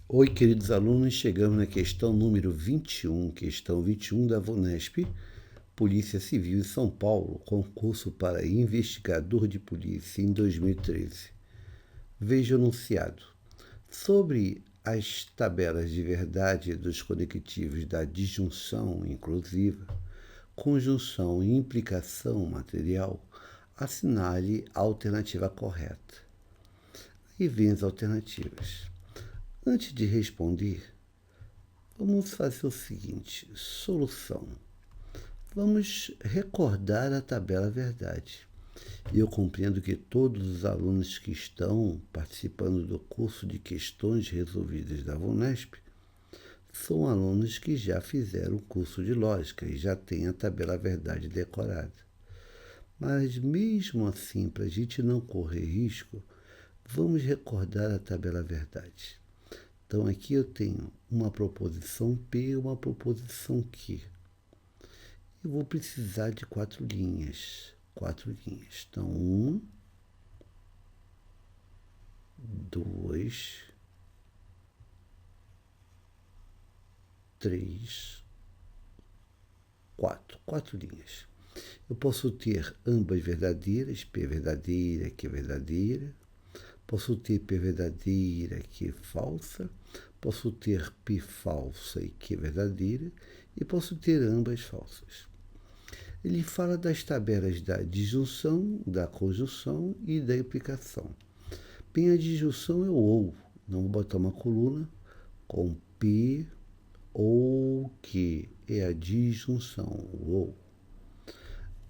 Oi, queridos alunos, chegamos na questão número 21, questão 21 da VUNESP, Polícia Civil de São Paulo, concurso para investigador de polícia em 2013. Veja o enunciado. Sobre as tabelas de verdade dos conectivos da disjunção inclusiva, conjunção e implicação material, assinale a alternativa correta. E vem as alternativas. Antes de responder, vamos fazer o seguinte: solução. Vamos recordar a tabela verdade. Eu compreendo que todos os alunos que estão participando do curso de questões resolvidas da VUNESP são alunos que já fizeram o curso de lógica e já têm a tabela verdade decorada. Mas mesmo assim, para a gente não correr risco, vamos recordar a tabela verdade. Então, aqui eu tenho uma proposição P e uma proposição Q. Eu vou precisar de 4 linhas. 4 linhas. Então, 1, 2, 3, 4. 4 linhas. Eu posso ter ambas verdadeiras, P verdadeira, Q verdadeira. Posso ter P verdadeira, Q falsa. Posso ter P falsa e Q verdadeira. E posso ter ambas falsas. Ele fala das tabelas da disjunção, da conjunção e da implicação. Bem, a disjunção é o ou. Não vou botar uma coluna com P ou Q. É a disjunção, o ou.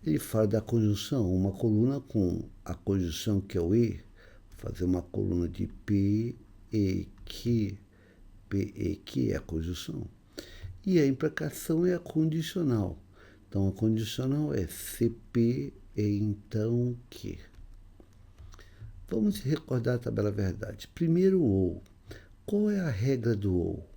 Ele fala da conjunção, uma coluna com a conjunção que é o e. Fazer uma coluna de P, E, Q. P, E, Q é a conjunção. E a implicação é a condicional. Então, a condicional é CP e então Q. Vamos recordar a tabela verdade. Primeiro, o ou. Qual é a regra do ou?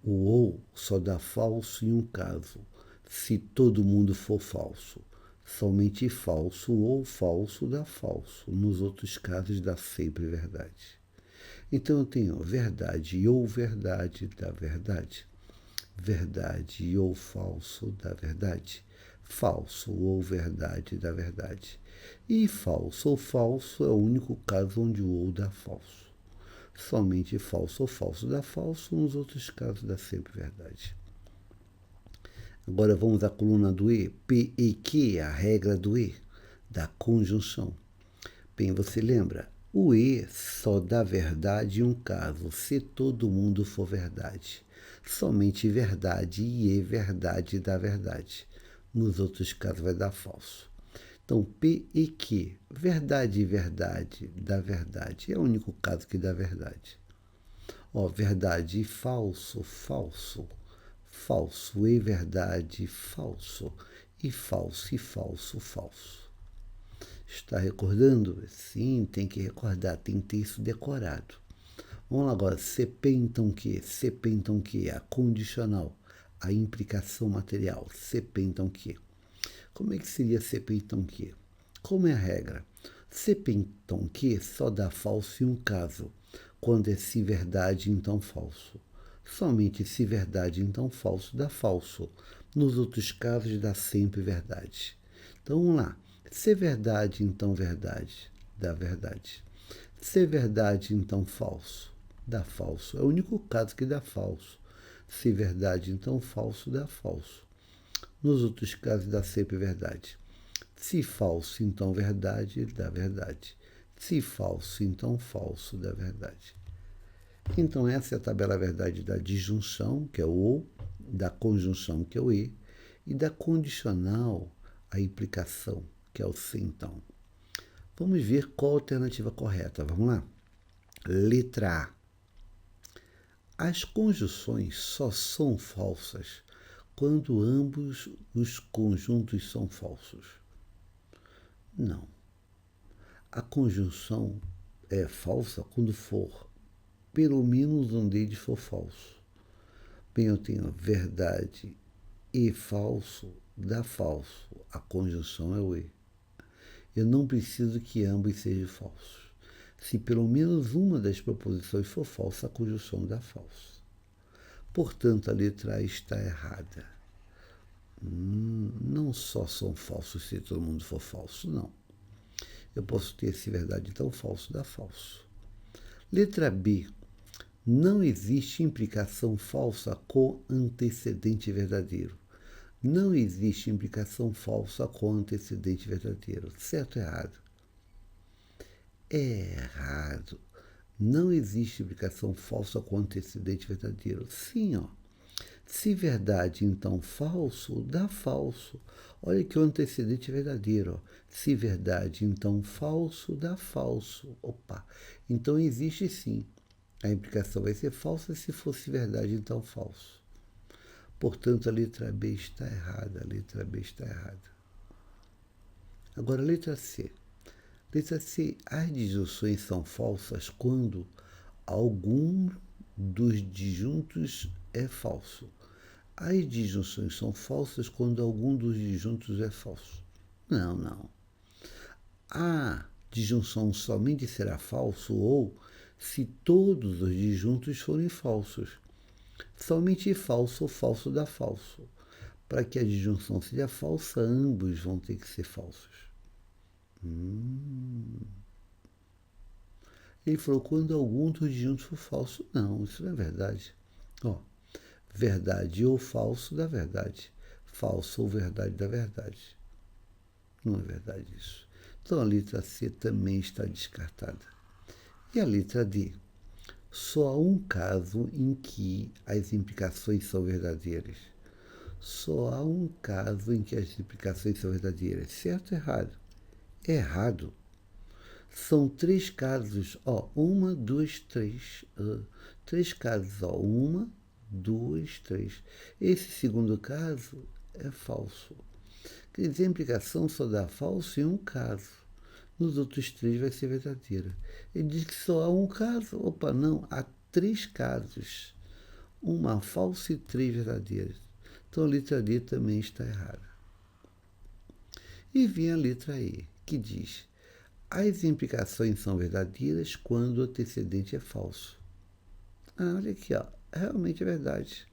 O ou só dá falso em um caso, se todo mundo for falso. Somente falso ou falso dá falso. Nos outros casos, dá sempre verdade. Então, eu tenho verdade ou verdade dá verdade. Verdade ou falso da verdade. Falso ou verdade da verdade. E falso ou falso é o único caso onde o ou dá falso. Somente falso ou falso dá falso, nos outros casos dá sempre verdade. Agora vamos à coluna do E. P e Q, a regra do E, da conjunção. Bem, você lembra? O E só dá verdade em um caso, se todo mundo for verdade. Somente verdade e verdade dá verdade. Nos outros casos vai dar falso. Então, P e Q, verdade e verdade dá verdade. É o único caso que dá verdade. Verdade e falso, falso. Falso e verdade, falso. E falso, falso. Está recordando? Sim, tem que recordar, tem que ter isso decorado. Vamos lá agora, CP então que? CP então que? A condicional, a implicação material. CP então que? Como é que seria CP então que? Como é a regra? CP então que só dá falso em um caso, quando é se verdade então falso. Somente se verdade então falso dá falso. Nos outros casos dá sempre verdade. Então vamos lá. Se verdade então verdade, dá verdade. Se verdade então falso, dá falso. É o único caso que dá falso. Se verdade então falso, dá falso. Nos outros casos dá sempre verdade. Se falso então verdade, dá verdade. Se falso então falso, dá verdade. Então essa é a tabela verdade da disjunção, que é o ou, da conjunção, que é o e da condicional, a implicação, que é o se então. Vamos ver qual a alternativa correta. Vamos lá. Letra A. As conjunções só são falsas quando ambos os conjuntos são falsos. Não. A conjunção é falsa quando for pelo menos um deles for falso. Bem, eu tenho verdade e falso dá falso. A conjunção é o e. Eu não preciso que ambos sejam falsos. Se pelo menos uma das proposições for falsa, a conjunção dá falso. Portanto, a letra A está errada. Não só são falsos se todo mundo for falso, não. Eu posso ter se verdade, então falso dá falso. Letra B. Não existe implicação falsa com antecedente verdadeiro. Não existe implicação falsa com antecedente verdadeiro. Certo ou errado? É errado. Não existe implicação falsa com antecedente verdadeiro. Sim, ó. Se verdade, então falso, dá falso. Olha que o antecedente é verdadeiro. Ó. Se verdade, então falso, dá falso. Opa! Então existe sim. A implicação vai ser falsa se fosse verdade, então falso. Portanto, a letra B está errada. A letra B está errada. Agora, a letra C. Letra C. As disjunções são falsas quando algum dos disjuntos é falso. As disjunções são falsas quando algum dos disjuntos é falso. Não. A disjunção somente será falso ou se todos os disjuntos forem falsos. Somente falso ou falso dá falso. Para que a disjunção seja falsa, ambos vão ter que ser falsos. Ele falou quando algum dos disjuntos for falso. Não, isso não é verdade. Ó, verdade ou falso dá verdade. Falso ou verdade dá verdade. Não é verdade isso. Então a letra C também está descartada. E a letra D? Só há um caso em que as implicações são verdadeiras. Só há um caso em que as implicações são verdadeiras. Certo ou errado? É errado. São 3 casos. Ó, 1, 2, 3. 3 casos. Ó, 1, 2, 3. Esse segundo caso é falso. Quer dizer, a implicação só dá falso em um caso. Nos outros 3 vai ser verdadeira. Ele diz que só há um caso. Opa, não. Há 3 casos. Uma falsa e 3 verdadeiras. Então a letra D também está errada. E vem a letra E, que diz: as implicações são verdadeiras quando o antecedente é falso. Olha aqui, ó. Realmente é verdade.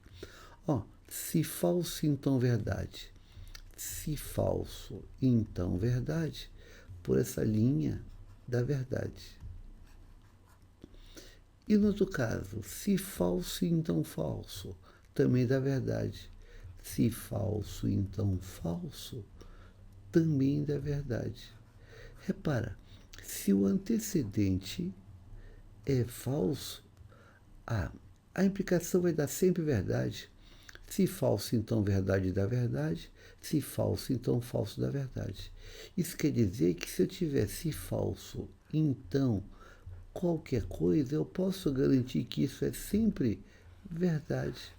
Ó, se falso, então verdade. Se falso, então verdade. Por essa linha da verdade. E no outro caso, se falso, então falso, também dá verdade. Se falso, então falso, também dá verdade. Repara, se o antecedente é falso, a implicação vai dar sempre verdade. Se falso, então verdade dá verdade. Se falso, então falso dá verdade. Isso quer dizer que se eu tiver se falso, então qualquer coisa, eu posso garantir que isso é sempre verdade.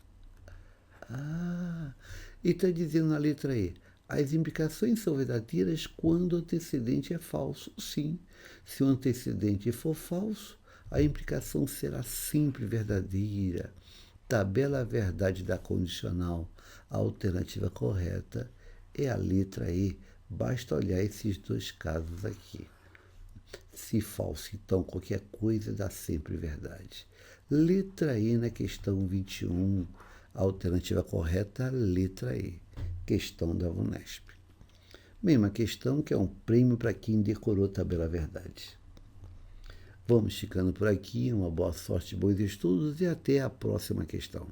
E está dizendo na letra E, as implicações são verdadeiras quando o antecedente é falso. Sim, se o antecedente for falso, a implicação será sempre verdadeira. Tabela verdade da condicional. A alternativa correta é a letra E. Basta olhar esses 2 casos aqui. Se falso, então qualquer coisa dá sempre verdade. Letra E na questão 21. A alternativa correta, letra E. Questão da VUNESP. Bem, uma questão que é um prêmio para quem decorou a tabela verdade. Vamos ficando por aqui. Uma boa sorte, bons estudos e até a próxima questão.